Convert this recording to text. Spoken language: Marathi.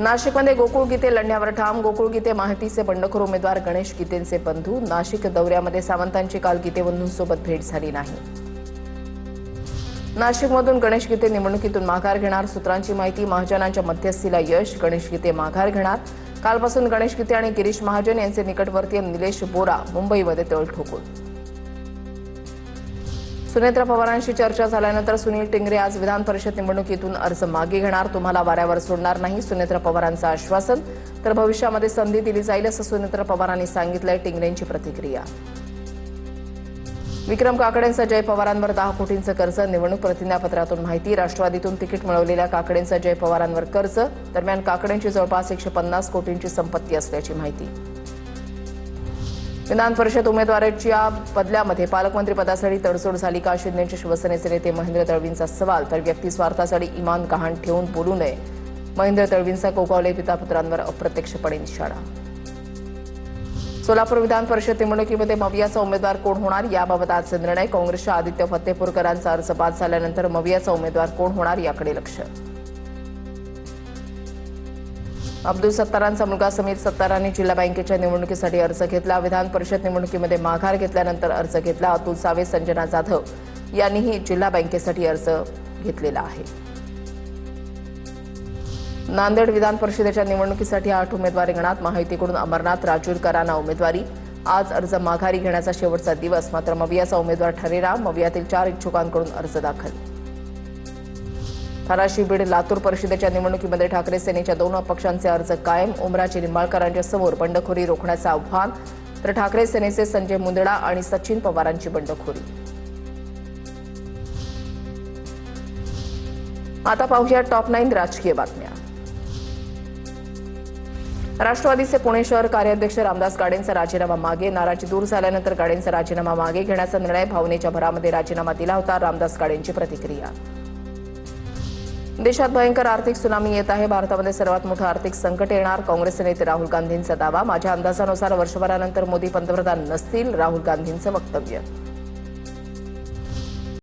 नाशिकमध्ये गोकुळ गीते लढण्यावर ठाम. गोकुळ गीते माहितीचे बंडखोर उमेदवार गणेश गीतेंचे बंधू. नाशिक दौऱ्यामध्ये सावंतांची काल गीते बंधूंसोबत भेट झाली नाही. नाशिकमधून गणेश गीते निवडणुकीतून माघार घेणार. सूत्रांची माहिती, महाजनांच्या मध्यस्थीला यश. गणेश गीते माघार घेणार. कालपासून गणेश गीते आणि गिरीश महाजन यांचे निकटवर्तीय निलेश बोरा मुंबईमध्ये तळ ठोकून. सुनेत्रा पवारांशी चर्चा झाल्यानंतर सुनील टिंगरे आज विधान परिषद निवडणुकीतून अर्ज मागे घेणार. तुम्हाला वाऱ्यावर सोडणार नाही, सुनेत्रा पवारांचं आश्वासन. तर भविष्यामध्ये संधी दिली जाईल असं सुनेत्रा पवारांनी सांगितलंय. टिंगरेंची प्रतिक्रिया. विक्रम काकडेंचं जय पवारांवर 10 कोटींचं कर्ज. निवडणूक प्रतिज्ञापत्रातून माहिती. राष्ट्रवादीतून तिकीट मिळवलेल्या काकडेंचं जय पवारांवर कर्ज. दरम्यान काकडेंची जवळपास 150 कोटींची संपत्ती असल्याची माहिती. विधान परिषद उमेदवाराच्या बदल्यामध्ये पालकमंत्री पदासाठी तडजोड झाली का? शिंदेचे शिवसेनेचे नेते महेंद्र तळवींचा सवाल. तर व्यक्तिस्वार्थासाठी इमान गहाण ठेवून बोलू नये, महेंद्र तळवींचा कोकावले पितापुत्रांवर अप्रत्यक्षपणे निशाणा. सोलापूर विधान परिषद निवडणुकीमध्ये मवियाचा उमेदवार कोण होणार याबाबत आज निर्णय. काँग्रेसच्या आदित्य फत्तेपूरकरांचा अर्ज बाद झाल्यानंतर मवियाचा उमेदवार कोण होणार याकडे लक्ष. अब्दुल सत्तारांचा मुलगा समीर सत्तारांनी जिल्हा बँकेच्या निवडणुकीसाठी अर्ज घेतला. विधान परिषद निवडणुकीमध्ये माघार घेतल्यानंतर अर्ज घेतला. अतुल सावे, संजना जाधव यांनीही जिल्हा बँकेसाठी अर्ज घेतलेला आहे. नांदेड विधान परिषदेच्या निवडणुकीसाठी 8 उमेदवार रिंगणात. महायुतीकडून अमरनाथ राजूरकरांना उमेदवारी. आज अर्ज माघारी घेण्याचा शेवटचा दिवस. मात्र मवियाचा उमेदवार ठरेरा. मवियातील 4 इच्छुकांकडून अर्ज दाखल. धाराशिव, बीड, लातूर परिषदेच्या निवडणुकीमध्ये ठाकरे सेनेच्या 2 अपक्षांचे अर्ज कायम. उमराजे निंबाळकरांच्या समोर बंडखोरी रोखण्याचं आव्हान. तर ठाकरे सेनेचे संजय मुंदडा आणि सचिन पवारांची बंडखोरी. आता पाहूया टॉप 9 राजकीय बातम्या. राष्ट्रवादीचे पुणे शहर कार्याध्यक्ष रामदास गाडेंचा राजीनामा मागे. नाराजी दूर झाल्यानंतर गाडेंचा राजीनामा मागे घेण्याचा निर्णय. भावनेच्या भरामध्ये राजीनामा दिला होता. रामदास गाडेंची प्रतिक्रिया. देशात भयंकर आर्थिक सुनामी येत आहे. भारतामध्ये सर्वात मोठं आर्थिक संकट येणार. काँग्रेसचे नेते राहुल गांधींचा दावा. माझ्या अंदाजानुसार वर्षभरानंतर मोदी पंतप्रधान नसतील. राहुल गांधींचं वक्तव्य.